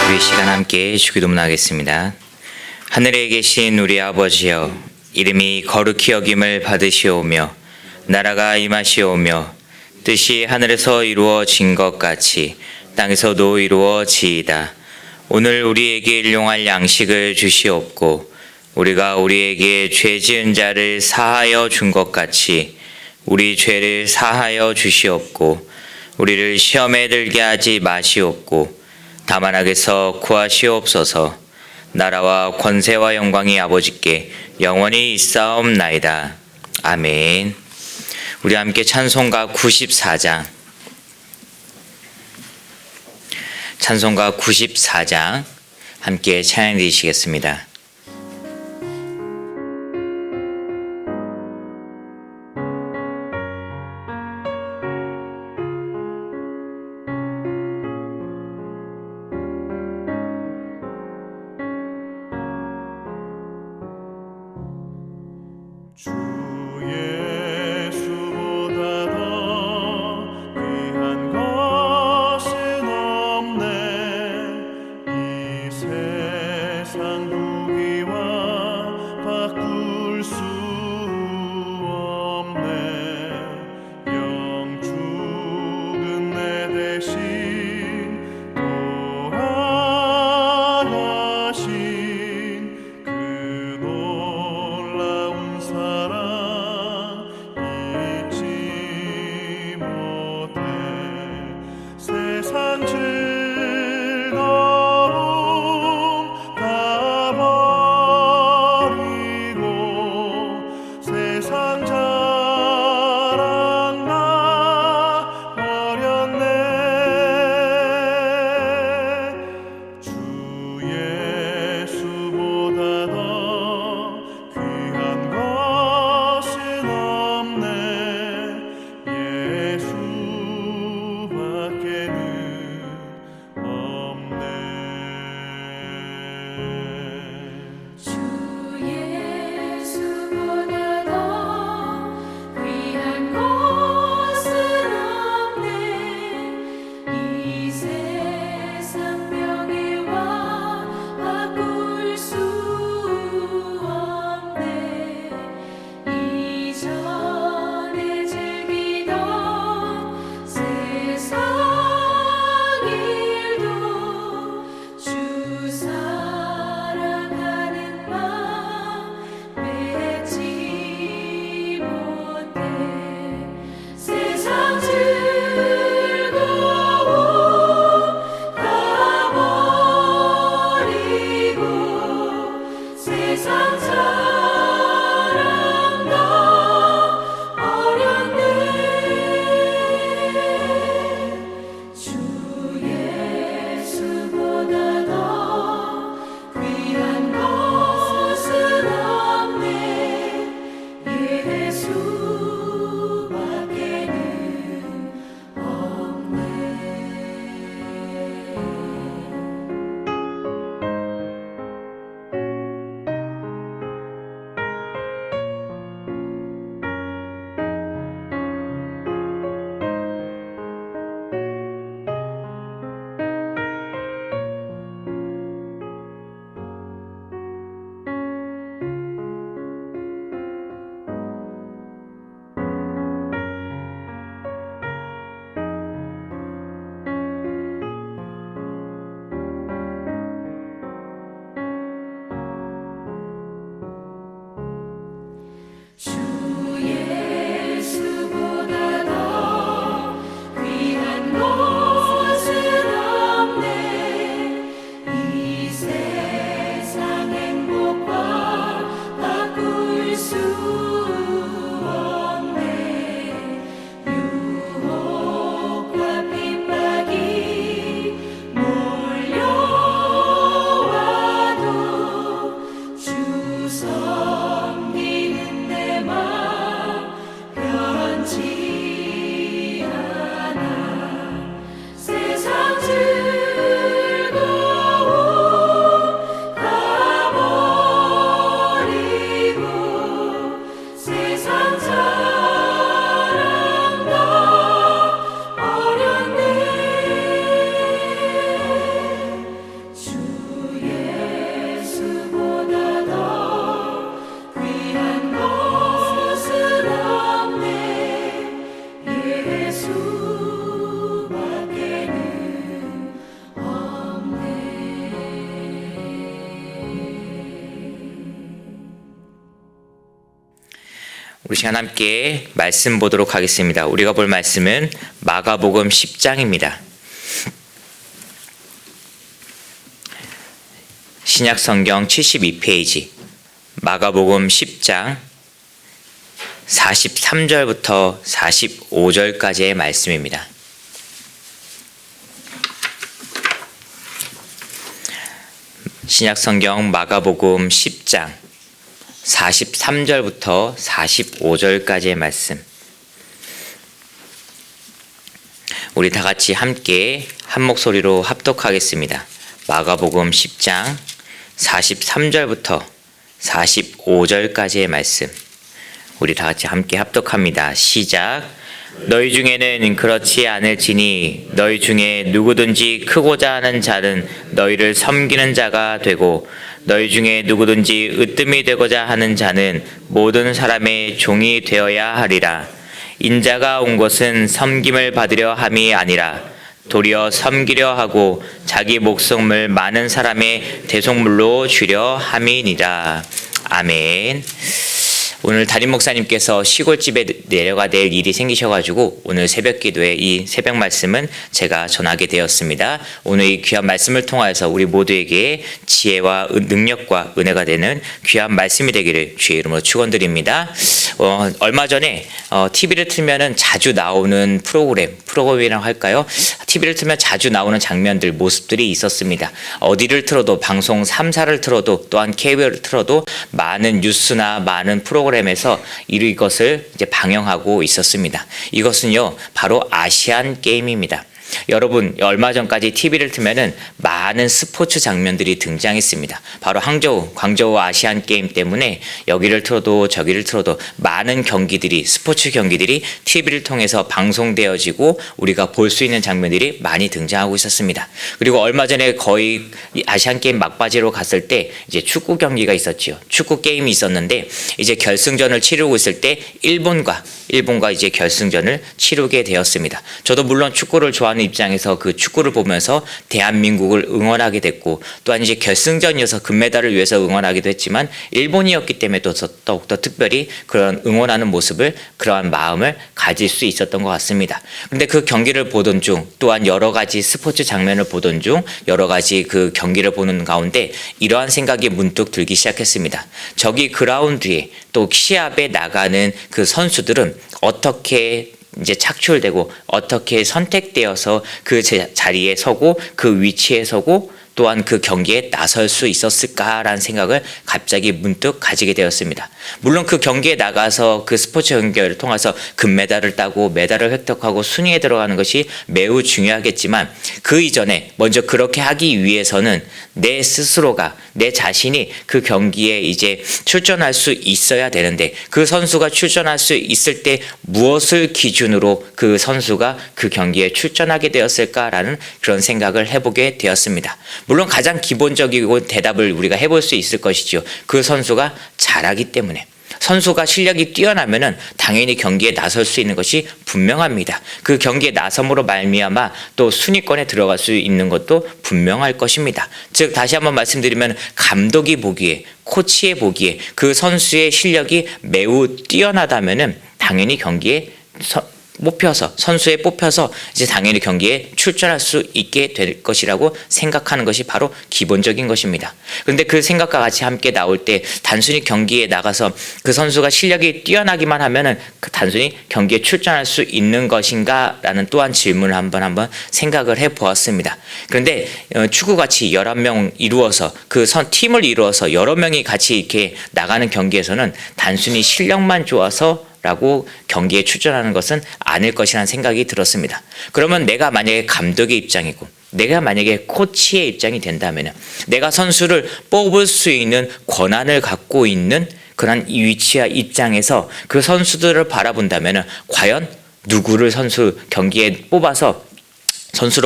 우리 시간 함께 주기도문 하겠습니다. 하늘에 계신 우리 아버지여, 이름이 거룩히 여김을 받으시오며 나라가 임하시오며 뜻이 하늘에서 이루어진 것 같이 땅에서도 이루어지이다. 오늘 우리에게 일용할 양식을 주시옵고 우리가 우리에게 죄 지은 자를 사하여 준 것 같이 우리 죄를 사하여 주시옵고 우리를 시험에 들게 하지 마시옵고 다만 악에서 구하시옵소서. 나라와 권세와 영광이 아버지께 영원히 있사옵나이다. 아멘. 우리 함께 찬송가 94장 함께 찬양 드리시겠습니다. 세상 우리 시간 함께 말씀 보도록 하겠습니다. 우리가 볼 말씀은 마가복음 10장입니다. 신약성경 72페이지 마가복음 10장 43절부터 45절까지의 말씀입니다. 신약성경 마가복음 10장 43절부터 45절까지의 말씀. 우리 다 같이 함께 한 목소리로 합독하겠습니다. 마가복음 10장 43절부터 45절까지의 말씀. 우리 다 같이 함께 합독합니다. 시작. 너희 중에는 그렇지 않을지니 너희 중에 누구든지 크고자 하는 자는 너희를 섬기는 자가 되고 너희 중에 누구든지 으뜸이 되고자 하는 자는 모든 사람의 종이 되어야 하리라. 인자가 온 것은 섬김을 받으려 함이 아니라 도리어 섬기려 하고 자기 목숨을 많은 사람의 대속물로 주려 함이니라. 아멘. 오늘 담임 목사님께서 시골집에 내려가 낼 일이 생기셔가지고 오늘 새벽 기도에 이 새벽 말씀은 제가 전하게 되었습니다. 오늘 이 귀한 말씀을 통하여서 우리 모두에게 지혜와 능력과 은혜가 되는 귀한 말씀이 되기를 주의 이름으로 축원드립니다. 얼마 전에 TV를 틀면은 자주 나오는 프로그램이라고 할까요? TV를 틀면 자주 나오는 장면들, 모습들이 있었습니다. 어디를 틀어도 방송 3사를 틀어도 또한 케이블을 틀어도 많은 뉴스나 많은 프로그램에서 이것을 이제 방영하고 있었습니다. 이것은요 바로 아시안 게임입니다. 여러분 얼마 전까지 TV를 틀면은 많은 스포츠 장면들이 등장했습니다. 바로 광저우 아시안 게임 때문에 여기를 틀어도 저기를 틀어도 많은 경기들이 스포츠 경기들이 TV를 통해서 방송되어지고 우리가 볼 수 있는 장면들이 많이 등장하고 있었습니다. 그리고 얼마 전에 거의 아시안 게임 막바지로 갔을 때 이제 축구 경기가 있었지요. 축구 게임이 있었는데 이제 결승전을 치르고 있을 때 일본과 이제 결승전을 치르게 되었습니다. 저도 물론 축구를 좋아하는 입장에서 그 축구를 보면서 대한민국을 응원하게 됐고 또한 이제 결승전이어서 금메달을 위해서 응원하기도 했지만 일본이었기 때문에 또 더욱더 특별히 그런 응원하는 모습을 그러한 마음을 가질 수 있었던 것 같습니다. 근데 그 경기를 보던 중 또한 여러 가지 스포츠 장면을 보던 중 여러 가지 그 경기를 보는 가운데 이러한 생각이 문득 들기 시작했습니다. 저기 그라운드에 또 시합에 나가는 그 선수들은 어떻게 이제 착출되고 어떻게 선택되어서 그 자리에 서고 그 위치에 서고 또한 그 경기에 나설 수 있었을까라는 생각을 갑자기 문득 가지게 되었습니다. 물론 그 경기에 나가서 그 스포츠 경기를 통해서 금메달을 따고 메달을 획득하고 순위에 들어가는 것이 매우 중요하겠지만 그 이전에 먼저 그렇게 하기 위해서는 내 스스로가 내 자신이 그 경기에 이제 출전할 수 있어야 되는데 그 선수가 출전할 수 있을 때 무엇을 기준으로 그 선수가 그 경기에 출전하게 되었을까라는 그런 생각을 해보게 되었습니다. 물론 가장 기본적이고 대답을 우리가 해볼 수 있을 것이죠. 그 선수가 잘하기 때문에. 선수가 실력이 뛰어나면은 당연히 경기에 나설 수 있는 것이 분명합니다. 그 경기에 나섬으로 말미암아 또 순위권에 들어갈 수 있는 것도 분명할 것입니다. 즉 다시 한번 말씀드리면 감독이 보기에 코치에 보기에 그 선수의 실력이 매우 뛰어나다면은 당연히 경기에 선수에 뽑혀서 이제 당연히 경기에 출전할 수 있게 될 것이라고 생각하는 것이 바로 기본적인 것입니다. 그런데 그 생각과 같이 함께 나올 때 단순히 경기에 나가서 그 선수가 실력이 뛰어나기만 하면은 단순히 경기에 출전할 수 있는 것인가라는 또한 질문을 한번 생각을 해 보았습니다. 그런데 축구같이 11명 이루어서 그 팀을 이루어서 여러 명이 같이 이렇게 나가는 경기에서는 단순히 실력만 좋아서 라고 경기에 출전하는 것은 아닐 것이라는 생각이 들었습니다. 그러면 내가 만약에 감독의 입장이고 내가 만약에 코치의 입장이 된다면 내가 선수를 뽑을 수 있는 권한을 갖고 있는 그런 위치와 입장에서 그 선수들을 바라본다면 과연 누구를 선수로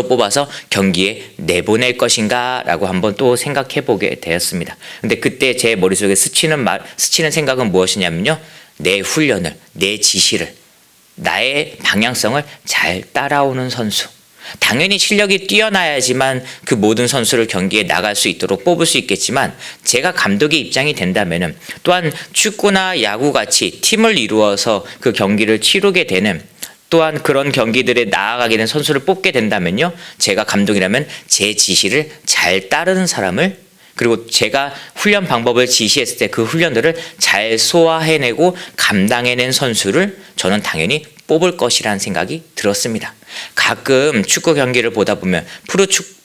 뽑아서 경기에 내보낼 것인가 라고 한번 또 생각해 보게 되었습니다. 근데 그때 제 머릿속에 스치는 생각은 무엇이냐면요. 내 훈련을, 내 지시를, 나의 방향성을 잘 따라오는 선수, 당연히 실력이 뛰어나야지만 그 모든 선수를 경기에 나갈 수 있도록 뽑을 수 있겠지만 제가 감독의 입장이 된다면은 또한 축구나 야구 같이 팀을 이루어서 그 경기를 치르게 되는 또한 그런 경기들에 나아가게 된 선수를 뽑게 된다면요. 제가 감독이라면 제 지시를 잘 따르는 사람을 그리고 제가 훈련 방법을 지시했을 때 그 훈련들을 잘 소화해내고 감당해낸 선수를 저는 당연히 뽑을 것이라는 생각이 들었습니다. 가끔 축구 경기를 보다 보면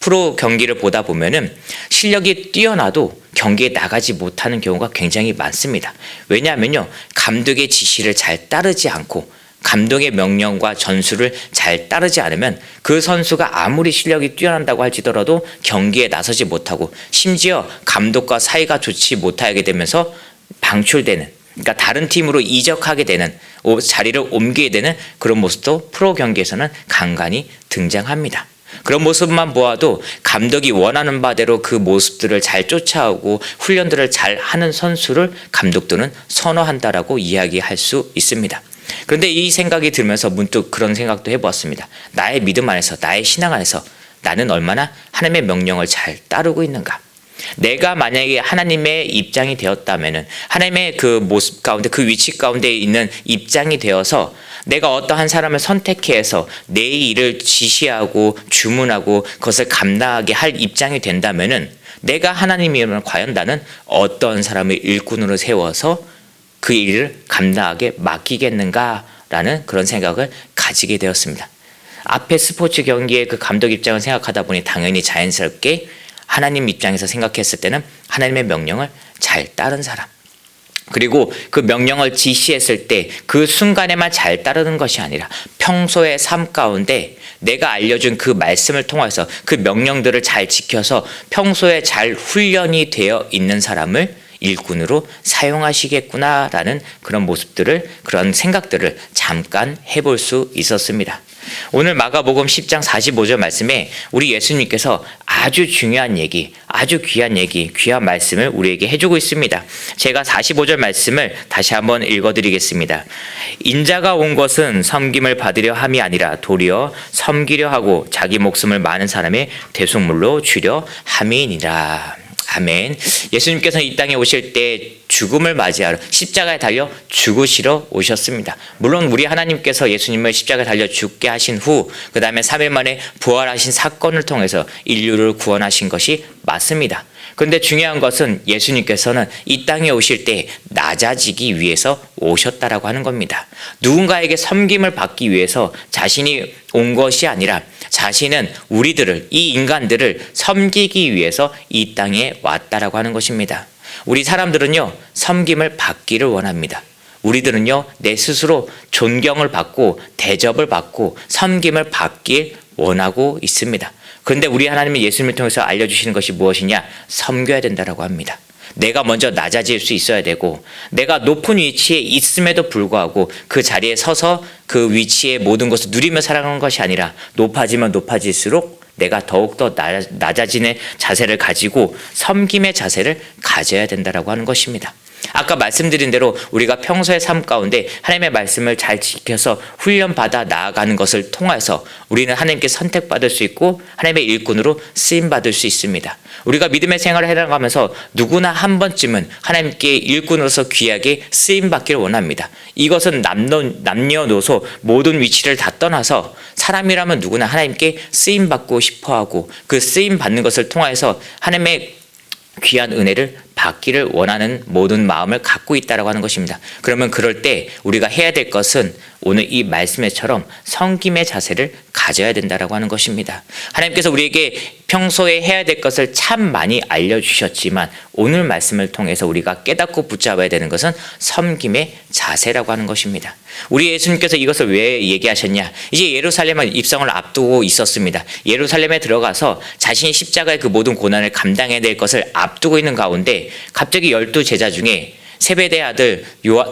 프로 경기를 보다 보면은 실력이 뛰어나도 경기에 나가지 못하는 경우가 굉장히 많습니다. 왜냐하면요. 감독의 지시를 잘 따르지 않고 감독의 명령과 전술을 잘 따르지 않으면 그 선수가 아무리 실력이 뛰어난다고 할지더라도 경기에 나서지 못하고 심지어 감독과 사이가 좋지 못하게 되면서 방출되는 그러니까 다른 팀으로 이적하게 되는 자리를 옮기게 되는 그런 모습도 프로 경기에서는 간간히 등장합니다. 그런 모습만 보아도 감독이 원하는 바대로 그 모습들을 잘 쫓아오고 훈련들을 잘 하는 선수를 감독들은 선호한다라고 이야기할 수 있습니다. 그런데 이 생각이 들면서 문득 그런 생각도 해보았습니다. 나의 믿음 안에서 나의 신앙 안에서 나는 얼마나 하나님의 명령을 잘 따르고 있는가. 내가 만약에 하나님의 입장이 되었다면은 하나님의 그 모습 가운데 그 위치 가운데 있는 입장이 되어서 내가 어떠한 사람을 선택해서 내 일을 지시하고 주문하고 그것을 감당하게 할 입장이 된다면은 내가 하나님이면 과연 나는 어떤 사람을 일꾼으로 세워서 그 일을 감당하게 맡기겠는가라는 그런 생각을 가지게 되었습니다. 앞에 스포츠 경기의 그 감독 입장을 생각하다 보니 당연히 자연스럽게 하나님 입장에서 생각했을 때는 하나님의 명령을 잘 따른 사람 그리고 그 명령을 지시했을 때 그 순간에만 잘 따르는 것이 아니라 평소의 삶 가운데 내가 알려준 그 말씀을 통해서 그 명령들을 잘 지켜서 평소에 잘 훈련이 되어 있는 사람을 일꾼으로 사용하시겠구나라는 그런 모습들을 그런 생각들을 잠깐 해볼 수 있었습니다. 오늘 마가복음 10장 45절 말씀에 우리 예수님께서 아주 중요한 얘기, 아주 귀한 얘기, 귀한 말씀을 우리에게 해주고 있습니다. 제가 45절 말씀을 다시 한번 읽어드리겠습니다. 인자가 온 것은 섬김을 받으려 함이 아니라 도리어 섬기려 하고 자기 목숨을 많은 사람의 대속물로 주려 함이니라. 아멘. 예수님께서는 이 땅에 오실 때 죽음을 맞이하러 십자가에 달려 죽으시러 오셨습니다. 물론 우리 하나님께서 예수님을 십자가에 달려 죽게 하신 후 그 다음에 3일 만에 부활하신 사건을 통해서 인류를 구원하신 것이 맞습니다. 그런데 중요한 것은 예수님께서는 이 땅에 오실 때 낮아지기 위해서 오셨다라고 하는 겁니다. 누군가에게 섬김을 받기 위해서 자신이 온 것이 아니라 자신은 우리들을 이 인간들을 섬기기 위해서 이 땅에 왔다라고 하는 것입니다. 우리 사람들은요 섬김을 받기를 원합니다. 우리들은요 내 스스로 존경을 받고 대접을 받고 섬김을 받길 원하고 있습니다. 그런데 우리 하나님은 예수님을 통해서 알려주시는 것이 무엇이냐? 섬겨야 된다라고 합니다. 내가 먼저 낮아질 수 있어야 되고 내가 높은 위치에 있음에도 불구하고 그 자리에 서서 그 위치의 모든 것을 누리며 살아가는 것이 아니라 높아지면 높아질수록 내가 더욱더 낮아지는 자세를 가지고 섬김의 자세를 가져야 된다라고 하는 것입니다. 아까 말씀드린 대로 우리가 평소의 삶 가운데 하나님의 말씀을 잘 지켜서 훈련받아 나아가는 것을 통해서 우리는 하나님께 선택받을 수 있고 하나님의 일꾼으로 쓰임받을 수 있습니다. 우리가 믿음의 생활을 해나가면서 누구나 한 번쯤은 하나님께 일꾼으로서 귀하게 쓰임받기를 원합니다. 이것은 남녀노소 모든 위치를 다 떠나서 사람이라면 누구나 하나님께 쓰임받고 싶어하고 그 쓰임받는 것을 통해서 하나님의 귀한 은혜를 받기를 원하는 모든 마음을 갖고 있다라고 하는 것입니다. 그러면 그럴 때 우리가 해야 될 것은 오늘 이 말씀에처럼 섬김의 자세를 가져야 된다라고 하는 것입니다. 하나님께서 우리에게 평소에 해야 될 것을 참 많이 알려주셨지만 오늘 말씀을 통해서 우리가 깨닫고 붙잡아야 되는 것은 섬김의 자세라고 하는 것입니다. 우리 예수님께서 이것을 왜 얘기하셨냐? 이제 예루살렘을 입성을 앞두고 있었습니다. 예루살렘에 들어가서 자신이 십자가의 그 모든 고난을 감당해야 될 것을 앞두고 있는 가운데 갑자기 12 제자 중에 세베대의 아들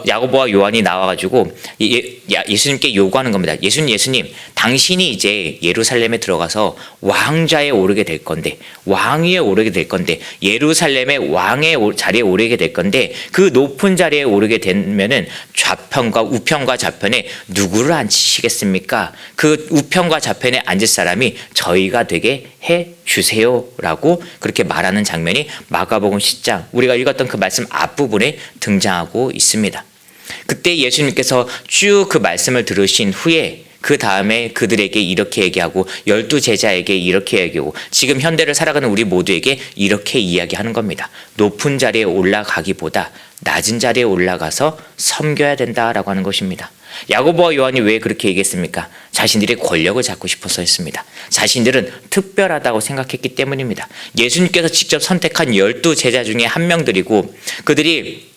야고보와 요한이 나와가지고 예수님께 요구하는 겁니다. 예수님, 당신이 이제 예루살렘에 들어가서 왕좌에 오르게 될 건데, 왕위에 오르게 될 건데, 예루살렘의 왕의 자리에 오르게 될 건데, 그 높은 자리에 오르게 되면은 좌편과 우편과 좌편에 누구를 앉히시겠습니까? 그 우편과 좌편에 앉을 사람이 저희가 되게 해 주세요라고 그렇게 말하는 장면이 마가복음 10장, 우리가 읽었던 그 말씀 앞부분에 등장하고 있습니다. 그때 예수님께서 쭉 그 말씀을 들으신 후에 그 다음에 그들에게 이렇게 얘기하고 12 제자에게 이렇게 얘기하고 지금 현대를 살아가는 우리 모두에게 이렇게 이야기하는 겁니다. 높은 자리에 올라가기보다 낮은 자리에 올라가서 섬겨야 된다라고 하는 것입니다. 야고보와 요한이 왜 그렇게 얘기했습니까? 자신들이 권력을 잡고 싶어서 했습니다. 자신들은 특별하다고 생각했기 때문입니다. 예수님께서 직접 선택한 12 제자 중에 한 명들이고 그들이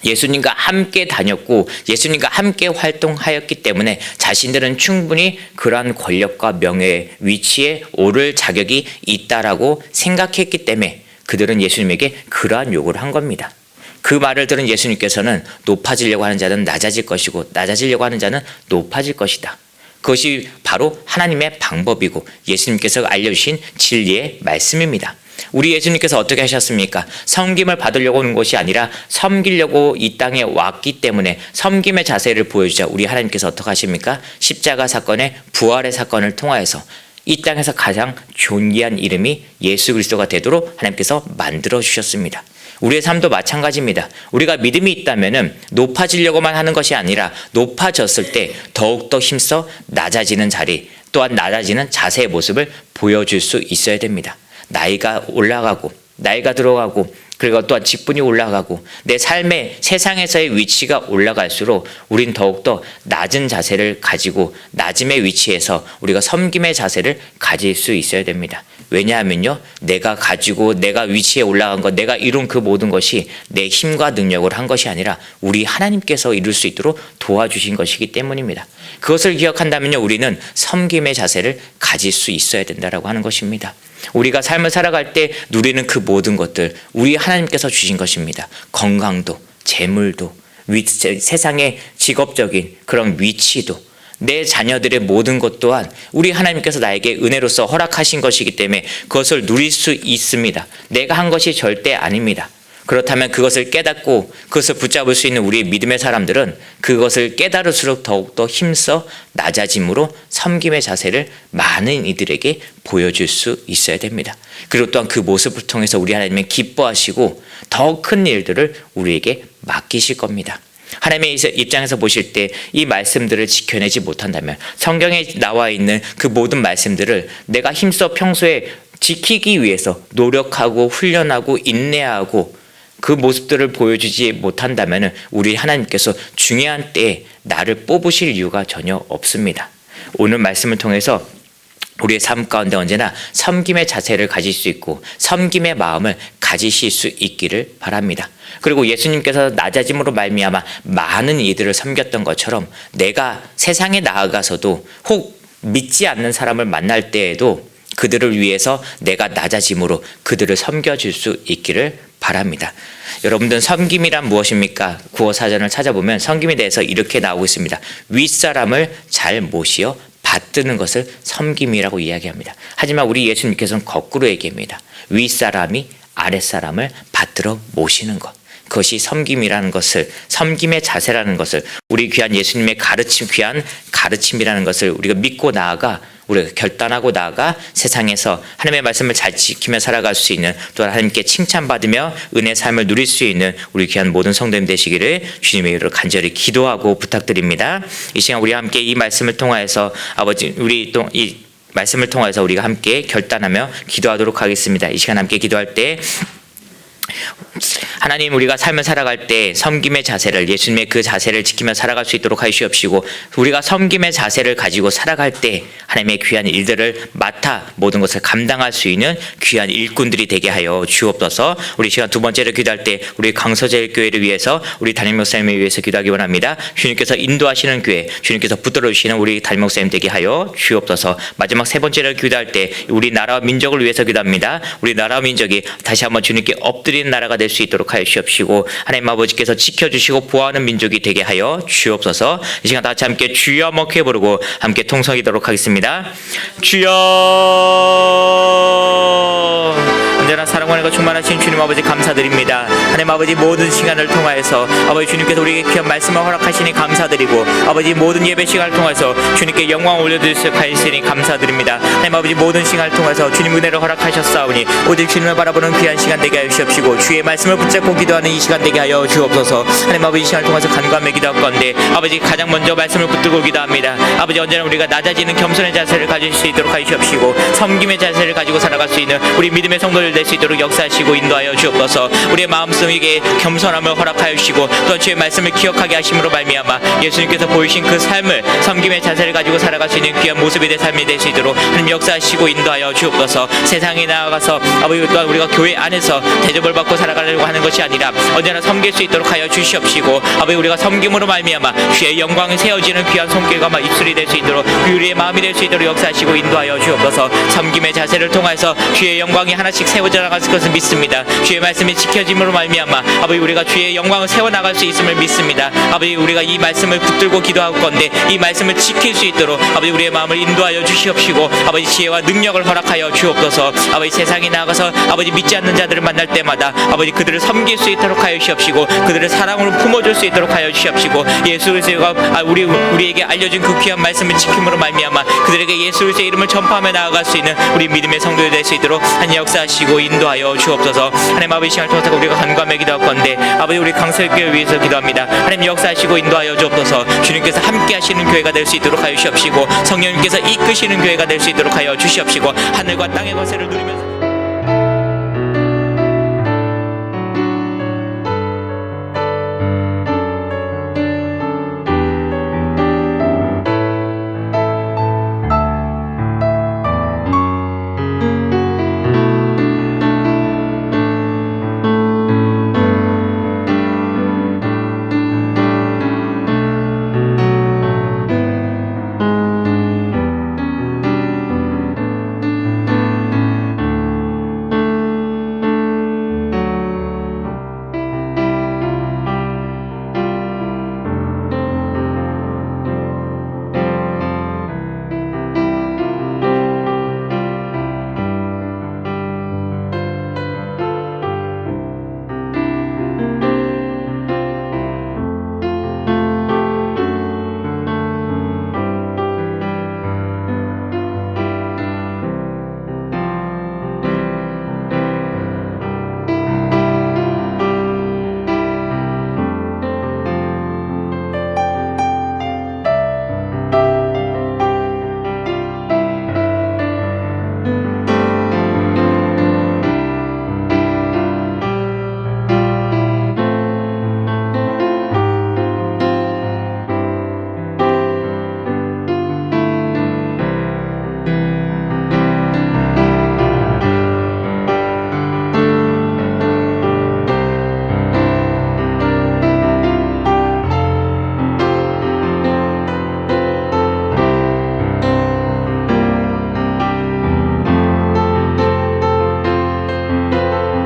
예수님과 함께 다녔고 예수님과 함께 활동하였기 때문에 자신들은 충분히 그러한 권력과 명예의 위치에 오를 자격이 있다라고 생각했기 때문에 그들은 예수님에게 그러한 요구를 한 겁니다. 그 말을 들은 예수님께서는 높아지려고 하는 자는 낮아질 것이고 낮아지려고 하는 자는 높아질 것이다. 그것이 바로 하나님의 방법이고 예수님께서 알려주신 진리의 말씀입니다. 우리 예수님께서 어떻게 하셨습니까? 섬김을 받으려고 오는 것이 아니라 섬기려고 이 땅에 왔기 때문에 섬김의 자세를 보여주자 우리 하나님께서 어떻게 하십니까? 십자가 사건의 부활의 사건을 통하여서 이 땅에서 가장 존귀한 이름이 예수 그리스도가 되도록 하나님께서 만들어 주셨습니다. 우리의 삶도 마찬가지입니다. 우리가 믿음이 있다면 높아지려고만 하는 것이 아니라 높아졌을 때 더욱더 힘써 낮아지는 자리 또한 낮아지는 자세의 모습을 보여줄 수 있어야 됩니다. 나이가 올라가고 나이가 들어가고 그리고 또한 직분이 올라가고 내 삶의 세상에서의 위치가 올라갈수록 우린 더욱더 낮은 자세를 가지고 낮음의 위치에서 우리가 섬김의 자세를 가질 수 있어야 됩니다. 왜냐하면요, 내가 가지고 내가 위치에 올라간 것, 내가 이룬 그 모든 것이 내 힘과 능력을 한 것이 아니라 우리 하나님께서 이룰 수 있도록 도와주신 것이기 때문입니다. 그것을 기억한다면요, 우리는 섬김의 자세를 가질 수 있어야 된다라고 하는 것입니다. 우리가 삶을 살아갈 때 누리는 그 모든 것들 우리 하나님께서 주신 것입니다. 건강도, 재물도, 세상의 직업적인 그런 위치도, 내 자녀들의 모든 것 또한 우리 하나님께서 나에게 은혜로서 허락하신 것이기 때문에 그것을 누릴 수 있습니다. 내가 한 것이 절대 아닙니다. 그렇다면 그것을 깨닫고 그것을 붙잡을 수 있는 우리 믿음의 사람들은 그것을 깨달을수록 더욱더 힘써 낮아짐으로 섬김의 자세를 많은 이들에게 보여줄 수 있어야 됩니다. 그리고 또한 그 모습을 통해서 우리 하나님은 기뻐하시고 더 큰 일들을 우리에게 맡기실 겁니다. 하나님의 입장에서 보실 때 이 말씀들을 지켜내지 못한다면 성경에 나와 있는 그 모든 말씀들을 내가 힘써 평소에 지키기 위해서 노력하고 훈련하고 인내하고 그 모습들을 보여주지 못한다면 우리 하나님께서 중요한 때에 나를 뽑으실 이유가 전혀 없습니다. 오늘 말씀을 통해서 우리의 삶 가운데 언제나 섬김의 자세를 가질 수 있고 섬김의 마음을 가지실 수 있기를 바랍니다. 그리고 예수님께서 낮아짐으로 말미암아 많은 이들을 섬겼던 것처럼 내가 세상에 나아가서도 혹 믿지 않는 사람을 만날 때에도 그들을 위해서 내가 낮아짐으로 그들을 섬겨줄 수 있기를 바랍니다. 여러분들 섬김이란 무엇입니까? 구어사전을 찾아보면 섬김에 대해서 이렇게 나오고 있습니다. 윗사람을 잘 모시어 받드는 것을 섬김이라고 이야기합니다. 하지만 우리 예수님께서는 거꾸로 얘기합니다. 윗사람이 아랫사람을 받들어 모시는 것, 그것이 섬김이라는 것을, 섬김의 자세라는 것을, 우리 귀한 예수님의 귀한 가르침이라는 것을 우리가 믿고 나아가, 우리가 결단하고 나아가 세상에서 하나님의 말씀을 잘 지키며 살아갈 수 있는, 또 하나님께 칭찬받으며 은혜의 삶을 누릴 수 있는 우리 귀한 모든 성도님 되시기를 주님의 이름으로 간절히 기도하고 부탁드립니다. 이 시간 우리 함께 이 말씀을 통하여서 아버지, 우리 또 이 말씀을 통해서 우리가 함께 결단하며 기도하도록 하겠습니다. 이 시간 함께 기도할 때 하나님, 우리가 삶을 살아갈 때 섬김의 자세를, 예수님의 그 자세를 지키며 살아갈 수 있도록 하시옵시고, 우리가 섬김의 자세를 가지고 살아갈 때 하나님의 귀한 일들을 맡아 모든 것을 감당할 수 있는 귀한 일꾼들이 되게 하여 주옵소서. 우리 시간 두 번째로 기도할 때 우리 강서제일교회를 위해서, 우리 담임 목사님을 위해서 기도하기 원합니다. 주님께서 인도하시는 교회, 주님께서 붙들어 주시는 우리 담임 목사님 되게 하여 주옵소서. 마지막 세 번째로 기도할 때 우리 나라와 민족을 위해서 기도합니다. 우리 나라와 민족이 다시 한번 주님께 엎드리는 나라가 될 수 있도록 있도록 하여 주시옵시고 하나님 아버지께서 지켜주시고 보호하는 민족이 되게 하여 주옵소서. 이 시간 다 같이 함께 주여 한번 크게 부르고 함께 통성이도록 하겠습니다. 주여. 언제나 사랑과 충만하신 주님 아버지 감사드립니다. 하나님 아버지 모든 시간을 통하여서 아버지 주님께서 우리에게 귀한 말씀을 허락하시니 감사드리고 아버지 모든 예배 시간을 통해서 주님께 영광 올려드릴 수 있으니 감사드립니다. 하나님 아버지 모든 시간을 통해서 주님 은혜를 허락하셨사오니 오직 주님을 바라보는 귀한 시간 되게 하여 주옵시고 주의 말씀을 붙잡고 기도하는 이 시간 되게 하여 주옵소서. 하나님 아버지 이 시간을 통해서 간구하며 기도할 건데 아버지 가장 먼저 말씀을 붙들고 기도합니다. 아버지 언제나 우리가 낮아지는 겸손의 자세를 가질 수 있도록 하여 주옵시고 섬김의 자세를 가지고 살아갈 수 있는 우리 믿음의 성도들 될 수 있도록 역사하시고 인도하여 주옵소서. 우리의 마음속에 겸손함을 허락하여 주시고 또 주의 말씀을 기억하게 하심으로 말미암아 예수님께서 보이신 그 삶을 섬김의 자세를 가지고 살아갈 수 있는 귀한 모습이 될 삶이 될 수 있도록 하나님 역사하시고 인도하여 주옵소서. 세상에 나아가서 아버지 또한 우리가 교회 안에서 대접을 받고 살아가려고 하는 것이 아니라 언제나 섬길 수 있도록 하여 주시옵시고 아버지 우리가 섬김으로 말미암아 주의 영광이 세워지는 귀한 손길과 입술이 될 수 있도록 우리의 마음이 될 수 있도록 역사하시고 인도하여 주옵소서. 섬김의 자세를 통해서 주의 영광이 하나씩 세워져 나갈 것을 믿습니다. 주의 말씀이 지켜짐으로 말미암아 아버지 우리가 주의 영광을 세워나갈 수 있음을 믿습니다. 아버지 우리가 이 말씀을 붙들고 기도할 건데 이 말씀을 지킬 수 있도록 아버지 우리의 마음을 인도하여 주시옵시고 아버지 지혜와 능력을 허락하여 주옵소서. 아버지 세상에 나가서 아버지 믿지 않는 자들을 만날 때마다 아버지 그들을 섬길 수 있도록 하여 주시옵시고 그들을 사랑으로 품어줄 수 있도록 하여 주시옵시고 예수 그리스도가 우리에게 알려준 그 귀한 말씀을 지킴으로 말미암아 그들에게 예수 그리스도의 이름을 전파하며 나아갈 수 있는 우리 믿음의 성도들 될 수 있도록 한 역사하시고 인도하여 주옵소서. 하나님 아버지 시간을 통해서 우리가 간구하며 기도할 건데 아버지 우리 강설교회 위해서 기도합니다. 하나님 역사하시고 인도하여 주옵소서. 주님께서 함께 하시는 교회가 될 수 있도록 하여 주시옵시고 성령님께서 이끄시는 교회가 될 수 있도록 하여 주시옵시고 하늘과 땅의 권세를 누리면서